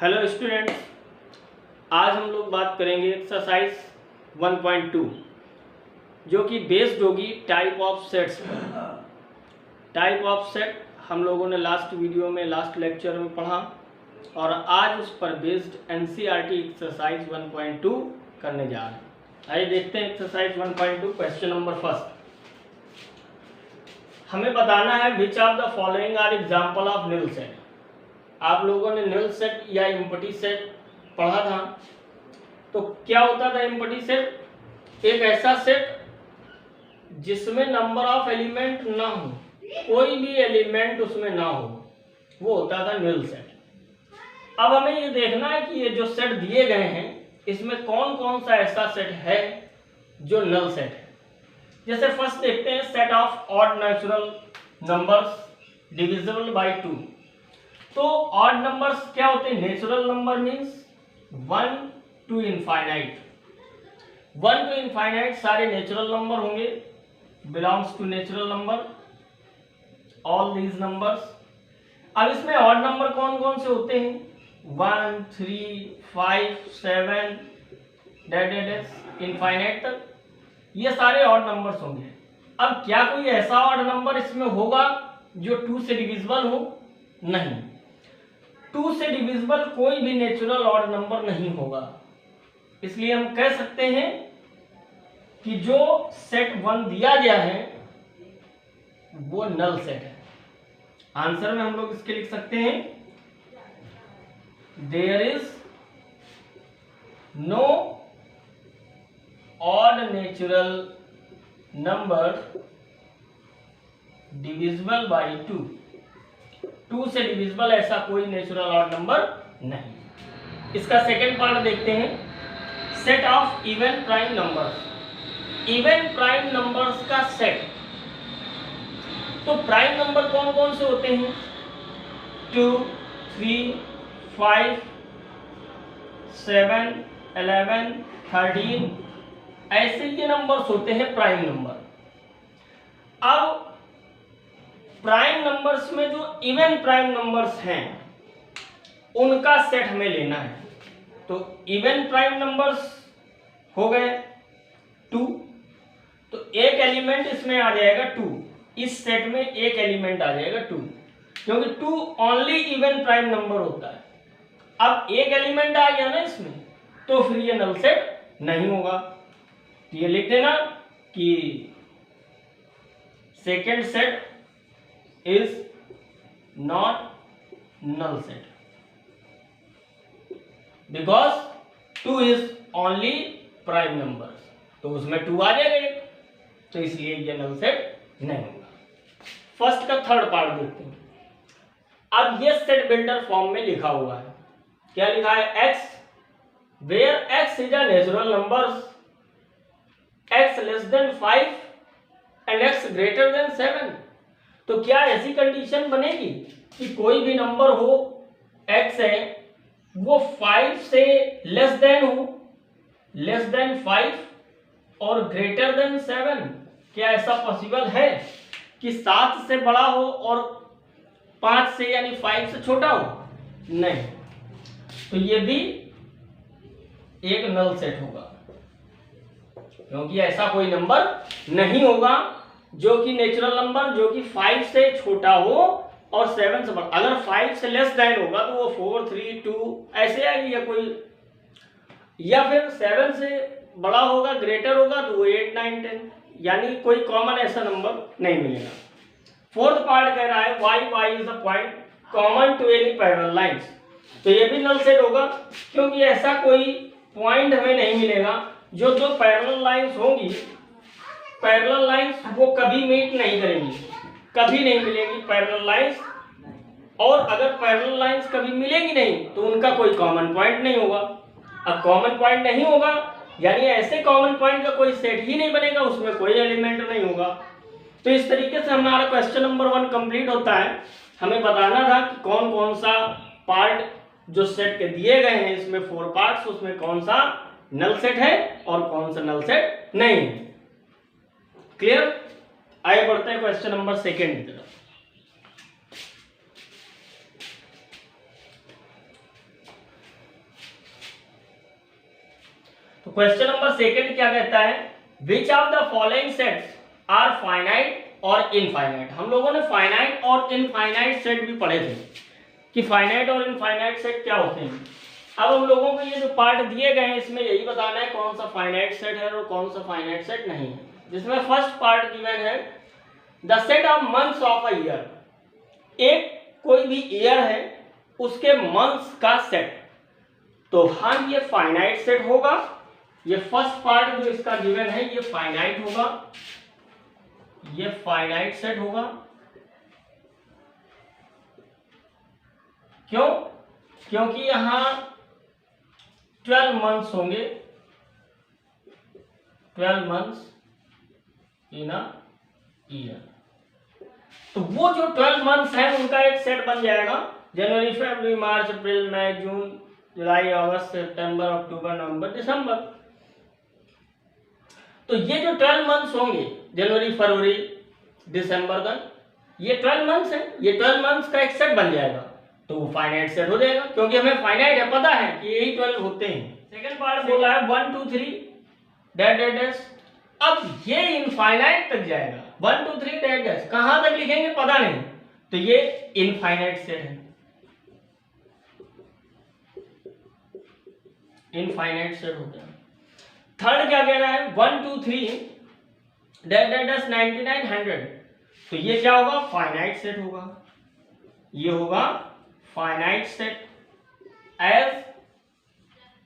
Hello students, आज हम लोग बात करेंगे एक्सरसाइज 1.2 जो कि बेस्ड होगी टाइप ऑफ सेट्स पर। टाइप ऑफ सेट हम लोगों ने लास्ट लेक्चर में पढ़ा और आज उस पर बेस्ड एनसीईआरटी एक्सरसाइज 1.2 करने जा रहे हैं। आइए देखते हैं एक्सरसाइज 1.2। क्वेश्चन नंबर फर्स्ट, हमें बताना है which of the following are example of null set. आप लोगों ने नल सेट या एम्प्टी सेट पढ़ा था। तो क्या होता था एम्प्टी सेट? एक ऐसा सेट जिसमें नंबर ऑफ एलिमेंट ना हो, कोई भी एलिमेंट उसमें ना हो, वो होता था नल सेट। अब हमें ये देखना है कि ये जो सेट दिए गए हैं इसमें कौन कौन सा ऐसा सेट है जो नल सेट है। जैसे फर्स्ट देखते हैं, set of odd natural numbers divisible by 2। तो ऑड नंबर्स क्या होते हैं? Natural number means 1 to infinite. 1 to infinite सारे नेचुरल नंबर होंगे, belongs to natural number all these numbers. अब इसमें ऑड नंबर कौन कौन से होते हैं? 1, 3, 5, 7 इनफाइनाइट तक, ये सारे ऑड नंबर्स होंगे। अब क्या कोई ऐसा ऑड नंबर इसमें होगा जो 2 से डिविजिबल हो? नहीं, 2 से डिविजिबल कोई भी नेचुरल ऑड नंबर नहीं होगा। इसलिए हम कह सकते हैं कि जो सेट 1 दिया गया है वो नल सेट है। आंसर में हम लोग इसके लिख सकते हैं, there is no odd natural number divisible by 2। 2 से डिविजिबल ऐसा कोई नेचुरल ऑड नंबर नहीं। इसका सेकंड पार्ट देखते हैं, set of even prime numbers. Even prime numbers का सेट। तो प्राइम नंबर कौन कौन से होते हैं? 2, 3, 5, 7, 11, 13 ऐसे ये नंबर्स होते हैं प्राइम नंबर। अब प्राइम नंबर्स में जो इवन प्राइम नंबर्स हैं उनका सेट हमें लेना है। तो इवन प्राइम नंबर्स हो गए 2, तो एक एलिमेंट इसमें आ जाएगा 2। इस सेट में एक एलिमेंट आ जाएगा 2, क्योंकि 2 ओनली इवन प्राइम नंबर होता है। अब एक एलिमेंट आ गया ना इसमें, तो फिर ये नल सेट नहीं होगा। तो ये लिख देना कि second set is not null set because 2 is only prime numbers। तो उसमें 2 आ जाएगा, तो इसलिए ये null set नहीं होगा। फर्स्ट का थर्ड पार्ट देखते हैं। अब ये सेट बिल्डर फॉर्म में लिखा हुआ है। क्या लिखा है? x where x is a natural numbers, x less than 5 and x greater than 7। तो क्या ऐसी कंडीशन बनेगी कि कोई भी नंबर हो x है वो 5 से लेस देन हो, लेस देन 5 और ग्रेटर देन 7? क्या ऐसा पॉसिबल है कि 7 से बड़ा हो और 5 से यानी 5 से छोटा हो? नहीं। तो ये भी एक नल सेट होगा, क्योंकि ऐसा कोई नंबर नहीं होगा जो कि नेचुरल नंबर जो कि 5 से छोटा हो और 7 से बड़ा। अगर 5 से लेस देन होगा तो वो 4, 3, 2 ऐसे आएगी, या कोई, या फिर 7 से बड़ा होगा, ग्रेटर होगा तो वो 8, 9, 10, यानी कोई कॉमन ऐसा नंबर नहीं मिलेगा। फोर्थ पार्ट कह रहा है y is a point common to any parallel lines. तो ये भी नल सेट होगा, क्योंकि ऐसा कोई पॉइंट हमें नहीं मिलेगा जो दो पैरेलल लाइंस होंगी, पैरेलल लाइंस वो कभी मीट नहीं करेंगी, कभी नहीं मिलेंगी पैरेलल लाइंस। और अगर पैरेलल लाइंस कभी मिलेंगी नहीं तो उनका कोई कॉमन पॉइंट नहीं होगा। अब कॉमन पॉइंट नहीं होगा यानी ऐसे कॉमन पॉइंट का कोई सेट ही नहीं बनेगा, उसमें कोई एलिमेंट नहीं होगा। तो इस तरीके से हमारा क्वेश्चन नंबर 1 कंप्लीट होता है। हमें बताना था कि कौन कौन सा पार्ट जो सेट के दिए गए हैं, इसमें 4 पार्ट्स, उसमें कौन सा नल सेट है और कौन सा नल सेट नहीं है। क्लियर? आगे बढ़ते हैं क्वेश्चन नंबर 2 की तरफ। तो क्वेश्चन नंबर सेकंड क्या कहता है, which of the following sets are finite और इनफाइनाइट। हम लोगों ने फाइनाइट और इनफाइनाइट सेट भी पढ़े थे कि फाइनाइट और इनफाइनाइट सेट क्या होते हैं। अब हम लोगों को ये जो पार्ट दिए गए हैं इसमें यही बताना है कौन सा फाइनाइट सेट है और कौन सा फाइनाइट सेट नहीं है। जिसमें फर्स्ट पार्ट गिवन है the set of months of a year, एक कोई भी ईयर है उसके मंथ्स का सेट। तो हाँ ये फाइनाइट सेट होगा, ये फर्स्ट पार्ट जो इसका गिवन है ये फाइनाइट होगा, ये फाइनाइट सेट होगा। क्यों? क्योंकि यहां 12 मंथ्स होंगे, 12 मंथ्स इन अ ईयर। तो वो जो 12 मंथ्स हैं उनका एक सेट बन जाएगा, जनवरी फरवरी मार्च अप्रैल मई जून जुलाई अगस्त सितंबर अक्टूबर नवंबर दिसंबर। तो ये जो 12 मंथ्स होंगे जनवरी फरवरी दिसंबर तक, ये 12 मंथ्स हैं, ये 12 मंथ्स का एक सेट बन जाएगा। तो वो फाइनाइट सेट हो जाएगा क्योंकि हमें फाइनाइट है, पता है कि यही 12 होते हैं। सेकंड पार्ट बोला है 1 2 3 डैश डैश डैश। अब ये इनफाइनाइट तक जाएगा, 1 2 3 डैश डैश, कहां तक लिखेंगे पता नहीं, तो ये इनफाइनाइट सेट है, इनफाइनाइट सेट हो गया। थर्ड क्या कह रहा है 1 2 3 डैश डैश डैश 99 100, तो ये क्या होगा, फाइनाइट सेट होगा, ये होगा finite set as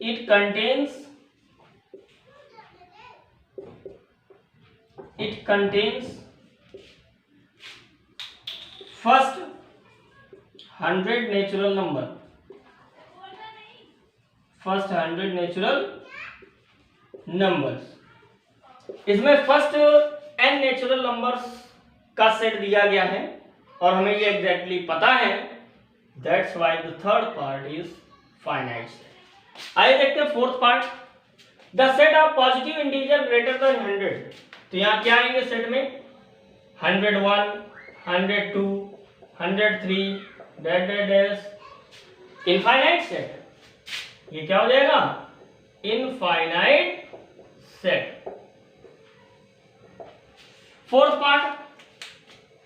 it contains first 100 natural number, first 100 natural numbers। इसमें फर्स्ट n नेचुरल नंबर्स का सेट दिया गया है और हमें ये एग्जैक्टली पता है, that's why the third part is finite set. आइए देखते हैं fourth part, the set of positive integer greater than 100। तो यहाँ क्या आएंगे सेट में 101 102 103 dash dash dash, infinite set. ये क्या हो जाएगा, infinite set. Fourth part,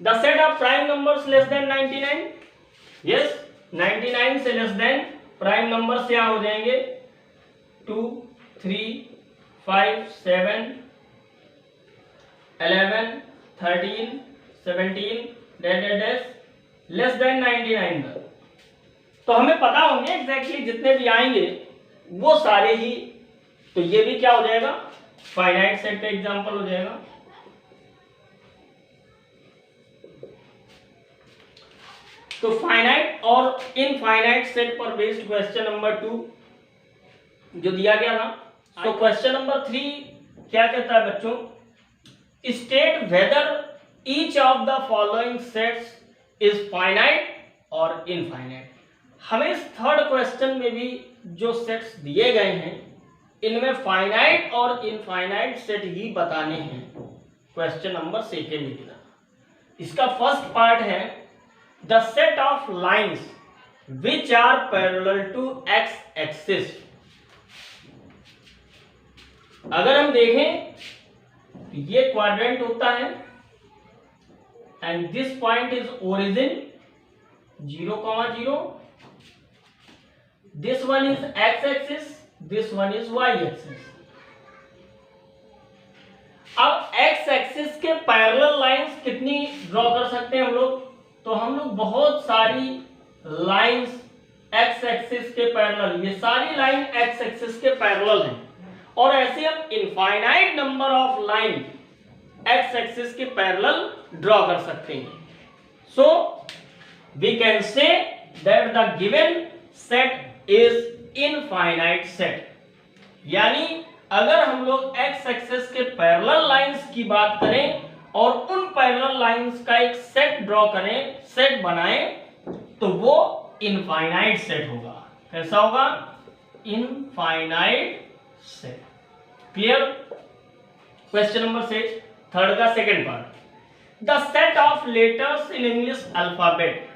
the set of prime numbers less than 99। Yes, 99 से लेस देन प्राइम नंबर्स क्या हो जाएंगे 2 3 5 7 11 13 17 dash dash dash less than 99 तक। तो हमें पता होंगे एग्जैक्टली जितने भी आएंगे वो सारे ही, तो ये भी क्या हो जाएगा, फाइनाइट सेट का एग्जांपल हो जाएगा। तो फाइनाइट और इनफाइनाइट सेट पर बेस्ड क्वेश्चन नंबर 2 जो दिया गया था। तो क्वेश्चन नंबर 3 क्या कहता है बच्चों, state whether each of the following sets is finite और इनफाइनाइट। हमें इस थर्ड क्वेश्चन में भी जो सेट्स दिए गए हैं इनमें फाइनाइट और इनफाइनाइट सेट ही बताने हैं। क्वेश्चन नंबर 2 की तरह इसका फर्स्ट पार्ट है the set of lines which are parallel to X axis. अगर हम देखें तो ये क्वाड्रेंट होता है and this point is origin 0,0, this one is X axis, this one is Y axis. अब एक्स एक्सिस के पैरेलल लाइंस कितनी ड्रॉ कर सकते हैं हम लोग, तो हम लोग बहुत सारी लाइंस एक्स एक्सिस के पैरेलल, ये सारी लाइन एक्स एक्सिस के पैरेलल हैं और ऐसे हम infinite number of line X axis के पैरेलल ड्रॉ कर सकते हैं। So we can say that the given set is infinite set. यानी अगर हम लोग एक्स एक्सिस के पैरेलल लाइंस की बात करें और उन पैरेलल लाइंस का एक सेट ड्रॉ करें, सेट बनाएं, तो वो इनफाइनाइट सेट होगा। कैसा होगा, infinite set. Clear. Question number 6 third का second part, the set of letters in English alphabet.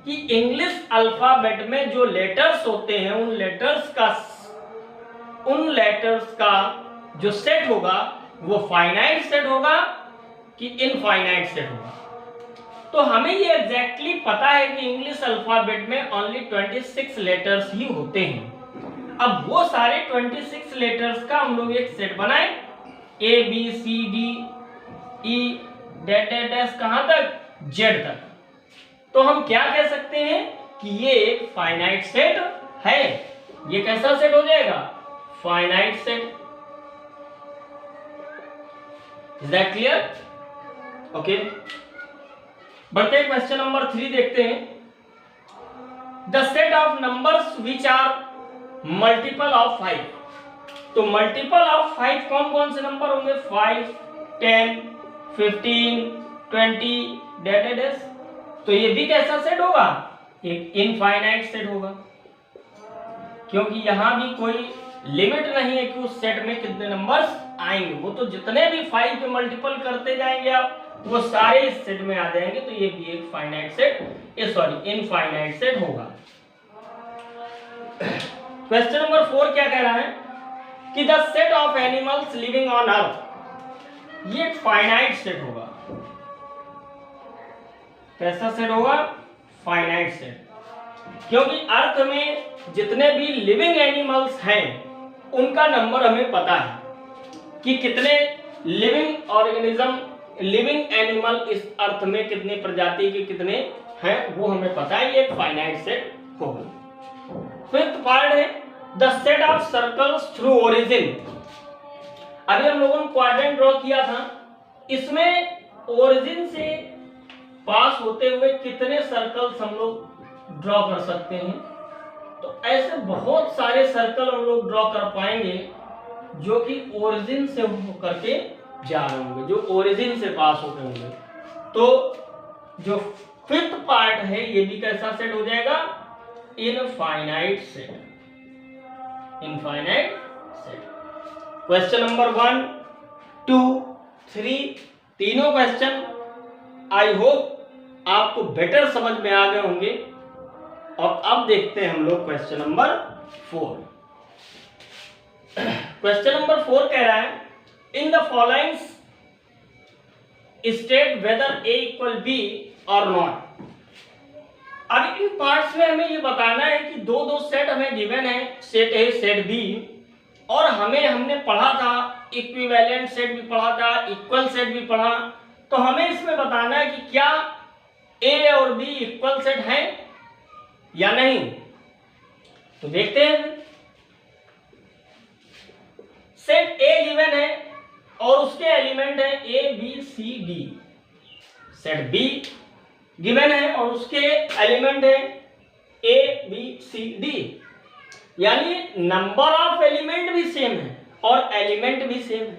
कि इंग्लिश अल्फाबेट में जो लेटर्स होते हैं उन लेटर्स का उन लेटर्स का जो सेट होगा वो फाइनाइट सेट होगा कि इनफाइनाइट सेट होगा। तो हमें ये एग्जैक्टली पता है कि इंग्लिश अल्फाबेट में ओनली 26 लेटर्स ही होते हैं। अब वो सारे 26 लेटर्स का हम लोग एक सेट बनाए, A B C D E dash dash dash कहां तक, जेड तक। तो हम क्या कह सकते हैं कि ये एक फाइनाइट सेट है। ये कैसा सेट हो जाएगा, finite set. Is that clear? Okay, बढ़ते हैं क्वेश्चन नंबर 3 देखते हैं। The set of numbers which are multiple of 5। तो मल्टीपल ऑफ 5 कौन कौन से नंबर होंगे, 5, 10, 15, 20 डैश डैश। तो ये भी कैसा सेट होगा, एक इनफाइनाइट सेट होगा, क्योंकि यहां भी कोई लिमिट नहीं है कि उस सेट में कितने नंबर्स आएंगे। वो तो जितने भी 5 के मल्टीपल करते जाएंगे आप, वो सारे इस सेट में आ जाएंगे। तो ये भी एक फाइनाइट सेट, इनफाइनाइट सेट होगा। क्वेश्चन नंबर 4 क्या कह रहा है कि the set of animals living on earth, ये एक फाइनाइट सेट होगा। कैसा सेट होगा, फाइनाइट सेट, क्योंकि अर्थ में जितने भी लिविंग एनिमल्स हैं उनका नंबर हमें पता है कि कितने लिविंग ऑर्गेनिज्म, लिविंग एनिमल इस अर्थ में कितने प्रजाति के कितने हैं, वो हमें पता है। ये एक फाइनाइट सेट होगा। फिफ्थ पार्ट है the set of circles through origin. अभी हम लोगों ने क्वाड्रेंट ड्रॉ किया था, इसमें ओरिजिन से पास होते हुए कितने सर्कल्स हम लोग ड्रॉ कर सकते हैं। तो ऐसे बहुत सारे सर्कल हम लोग ड्रॉ कर पाएंगे जो कि ओरिजिन से होकर के जा रहे होंगे, जो ओरिजिन से पास होते होंगे। तो जो फिफ्थ पार्ट है ये भी कैसा सेट हो जाएगा, infinite set, infinite set. Question number 1, 2, 3 तीनों क्वेश्चन आई होप आपको बेटर समझ में आ गए होंगे। और अब देखते हैं हम लोग क्वेश्चन नंबर 4। क्वेश्चन नंबर 4 कह रहा है in the following state whether A equal B और नॉट। अब इन पार्ट्स में हमें ये बताना है कि दो सेट हमें गिवन है, सेट ए सेट बी, और हमने पढ़ा था इक्विवेलेंट सेट भी पढ़ा था, इक्वल सेट भी पढ़ा। तो हमें इसमें बताना है कि क्या ए और बी इक्वल सेट है या नहीं। तो देखते हैं। सेट ए गिवन है और उसके एलिमेंट है A B C D. Set B given है और उसके एलिमेंट है ए बी सी डी, यानी नंबर ऑफ एलिमेंट भी सेम है और एलिमेंट भी सेम है।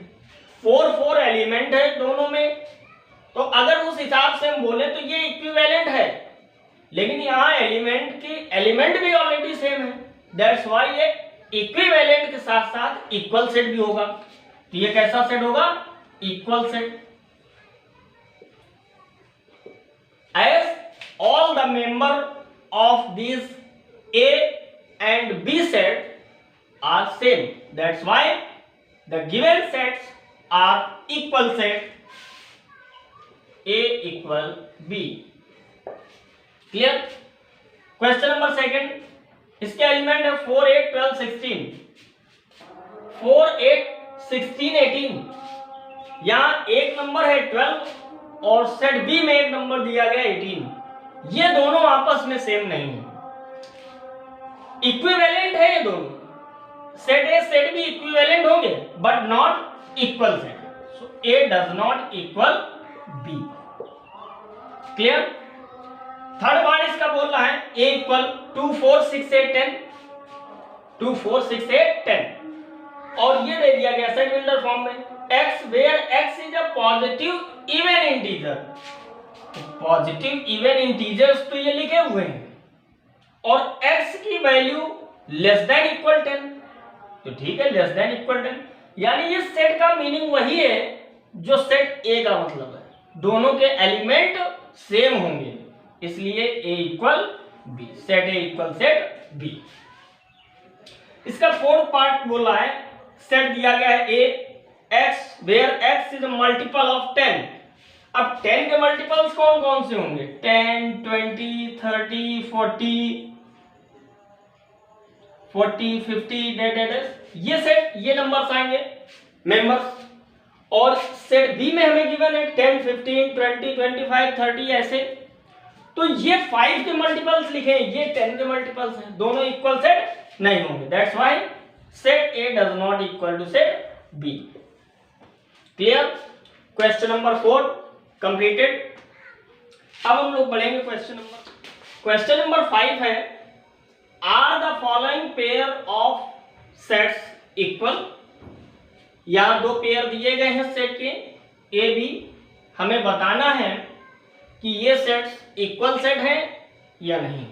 4 एलिमेंट है दोनों में। तो अगर उस हिसाब से हम बोले तो ये इक्विवेलेंट है, लेकिन यहाँ एलिमेंट भी ऑलरेडी सेम है। दैट्स व्हाई ये इक्विवेलेंट के साथ साथ इक्वल सेट भी होगा। तो ये कैसा सेट होगा, equal set. As all the member of this A and B set are same, that's why the given sets are equal set, A equal B. Clear? Question number 2, इसके element है 4, 8, 12, 16। 4, 8, 16, 18। यहां एक नंबर है 12 और set B में एक number दिया गया 18। ये दोनों आपस में सेम नहीं है, इक्विवेलेंट है ये दोनों। Set A set B equivalent होंगे but not equal set. So A does not equal B. Clear? Third part इसका बोल रहा है ए इक्वल 2, 4, 6, 8, 10। 2, 4, 6, 8, 10 और ये दे दिया गया सेट बिल्डर फॉर्म में x where x is a positive even integer. Positive even integers तो ये लिखे हुए हैं और x की वैल्यू लेस देन इक्वल 10। तो ठीक है, लेस देन इक्वल 10, यानी ये सेट का मीनिंग वही है जो सेट ए का मतलब है। दोनों के एलिमेंट सेम होंगे, इसलिए A equal B. Set A equal set B. इसका फोर्थ पार्ट बोला है, सेट दिया गया है A x where x is multiple of 10। अब 10 के मल्टीपल्स कौन कौन से होंगे? 10, 20, 30, 40, 50 ये सेट, ये नंबर्स आएंगे मेंबर्स। और सेट बी में हमें गिवन है 10, 15, 20, 25, 30 ऐसे। तो ये 5 के मल्टीपल्स लिखे हैं, ये 10 के मल्टीपल्स हैं, दोनों इक्वल सेट नहीं होंगे। That's why set A does not equal to set B. Clear? Question number 4 completed. अब हम लोग बढ़ेंगे क्वेश्चन नंबर 5 है, are the following pair of sets equal. यहां दो पेयर दिए गए हैं सेट के ए बी, हमें बताना है कि ये सेट्स इक्वल सेट हैं या नहीं।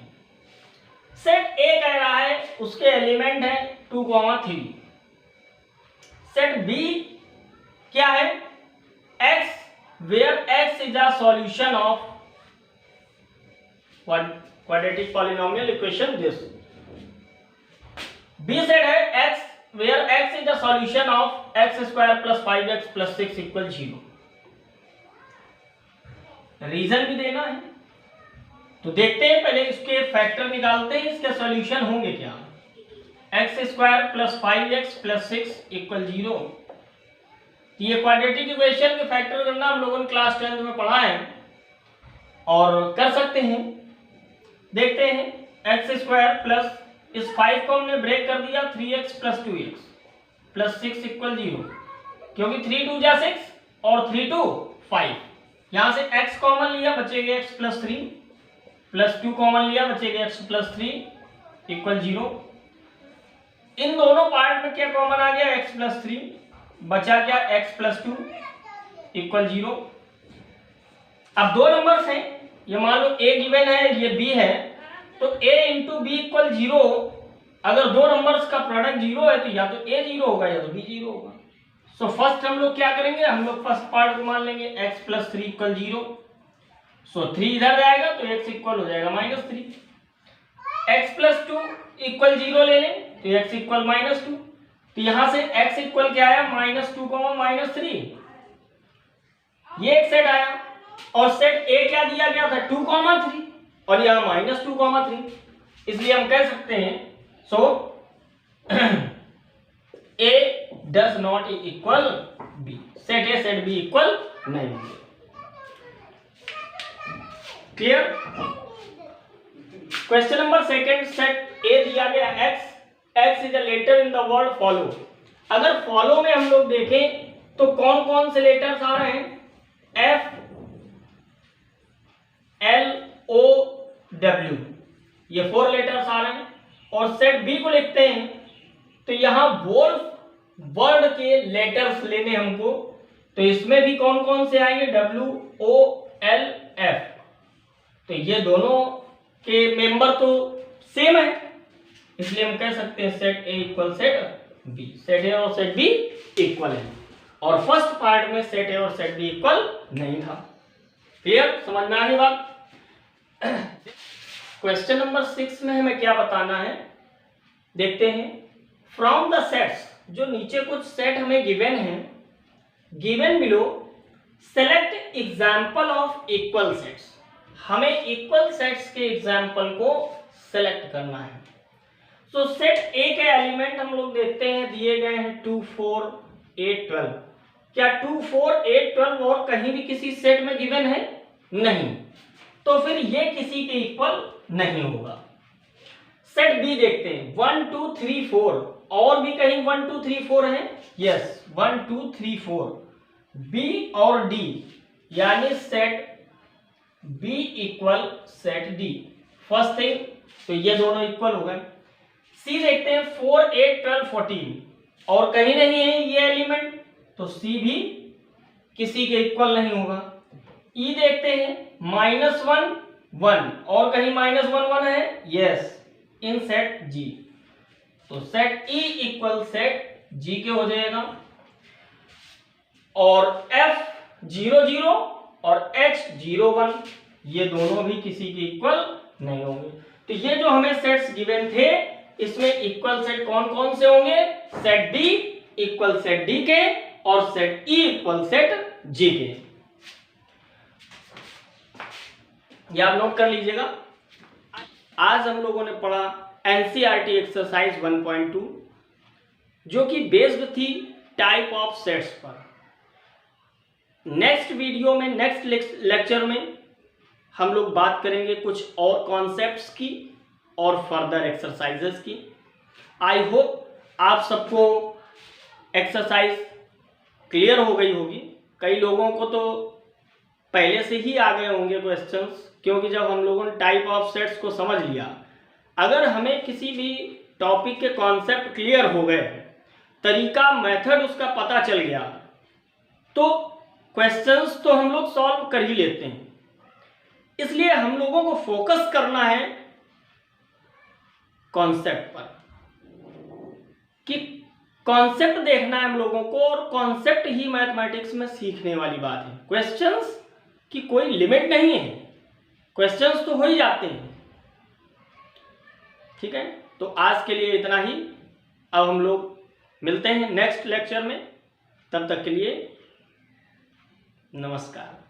सेट ए कह रहा है उसके एलिमेंट है 2, 3। सेट बी क्या है? x where x is a solution of quadratic polynomial equation this। B set है x where x is a solution of x square plus 5x plus 6 equal 0। Reason भी देना है, तो देखते हैं पहले इसके फैक्टर निकालते हैं, इसके सॉल्यूशन होंगे क्या। x square plus 5x plus 6 equal 0। ये क्वाड्रेटिक इक्वेशन के फैक्टर करना हम लोगों ने क्लास 10 में पढ़ा है और कर सकते हैं। देखते हैं x स्क्वायर प्लस इस 5 को हमने ब्रेक कर दिया 3x plus 2x plus 6 equal 0, क्योंकि 3 2 जा 6 और 3 2 5। यहां से x कॉमन लिया, बचेगा x प्लस 3 प्लस 2 कॉमन लिया, बचेगा x प्लस 3 इक्वल 0। इन दोनों पार्ट में क्या कॉमन आ गया? x प्लस 3, बचा क्या? x plus 2 equal 0। अब दो नंबर्स हैं, ये मान लो a गिवन है, ये b है, तो a इंटू बी इक्वल 0। अगर दो नंबर्स का प्रोडक्ट 0 है तो या तो a 0 होगा या तो b 0 होगा। सो फर्स्ट हम लोग क्या करेंगे, हम लोग फर्स्ट पार्ट को मान लेंगे x प्लस 3 इक्वल 0। सो 3 इधर जाएगा तो x इक्वल हो जाएगा -3। x प्लस 2 इक्वल 0 ले लें तो x इक्वल -2। तो यहां से x इक्वल क्या आया? -2, -3। ये एक सेट आया और सेट A क्या दिया गया था? 2, 3 और यहां -2, 3। इसलिए हम कह सकते हैं so A does not equal B। Set A set B equal नहीं होंगे। Clear? Question number 2 set A दिया गया x is a letter in the word follow. अगर फॉलो में हम लोग देखें तो कौन कौन से लेटर्स आ रहे हैं? F, L, O, W, ये 4 लेटर्स आ रहे हैं। और सेट B को लिखते हैं तो यहां वर्ड के लेटर्स लेने हमको, तो इसमें भी कौन कौन से आएंगे? W, O, L, F। तो ये दोनों के मेंबर तो सेम है, इसलिए हम कह सकते हैं set A equal set B। Set A और सेट B इक्वल है और फर्स्ट पार्ट में सेट A और सेट B इक्वल नहीं था। क्लियर? समझ में आ गई बात? क्वेश्चन नंबर 6 में हमें क्या बताना है, देखते हैं। फ्रॉम द सेट्स, जो नीचे कुछ सेट हमें गिवन है, given below select example of equal sets. हमें इक्वल सेट्स के एग्जाम्पल को सेलेक्ट करना है। सो सेट ए के एलिमेंट हम लोग देखते हैं, दिए गए हैं 2, 4, 8, 12। क्या 2, 4, 8, 12 और कहीं भी किसी सेट में गिवन है? नहीं, तो फिर ये किसी के इक्वल नहीं होगा। सेट बी देखते हैं 1, 2, 3, 4 और भी कहीं 1, 2, 3, 4 है? यस, 1, 2, 3, 4 बी और डी, यानी set B equal set D. First thing, तो ये दोनों इक्वल हो गए। सी देखते हैं 4, 8, 12, 14 और कहीं नहीं है ये एलिमेंट, तो सी भी किसी के इक्वल नहीं होगा। ई देखते हैं -1, 1 और कहीं -1, 1 है? यस, इन सेट जी, तो सेट ई इक्वल सेट जी के हो जाएगा। और F 0, 0 और H 0, 1 ये दोनों भी किसी के इक्वल नहीं होंगे। तो ये जो हमें सेट्स गिवन थे इसमें इक्वल सेट कौन कौन से होंगे? Set D equal set D के और सेट ई इक्वल सेट जी के। ये आप नोट कर लीजिएगा। आज हम लोगों ने पढ़ा एनसीईआरटी एक्सरसाइज 1.2 जो कि बेस्ड थी टाइप ऑफ सेट्स पर। नेक्स्ट वीडियो में, नेक्स्ट लेक्चर में हम लोग बात करेंगे कुछ और कॉन्सेप्ट्स की और फर्दर एक्सरसाइजेस की। आई होप आप सबको एक्सरसाइज क्लियर हो गई होगी। कई लोगों को तो पहले से ही आ गए होंगे क्वेश्चंस, क्योंकि जब हम लोगों ने टाइप ऑफ सेट्स को समझ लिया, अगर हमें किसी भी टॉपिक के कॉन्सेप्ट क्लियर हो गए, तरीका मेथड उसका पता चल गया, तो क्वेश्चंस तो हम लोग सॉल्व कर ही लेते हैं। इसलिए हम लोगों को फोकस करना है कॉन्सेप्ट पर, कि कॉन्सेप्ट देखना है हम लोगों को, और कॉन्सेप्ट ही मैथमेटिक्स में सीखने वाली बात है। क्वेश्चंस की कोई लिमिट नहीं है, क्वेश्चंस तो हो ही जाते हैं। ठीक है, तो आज के लिए इतना ही। अब हम लोग मिलते हैं नेक्स्ट लेक्चर में, तब तक के लिए नमस्कार।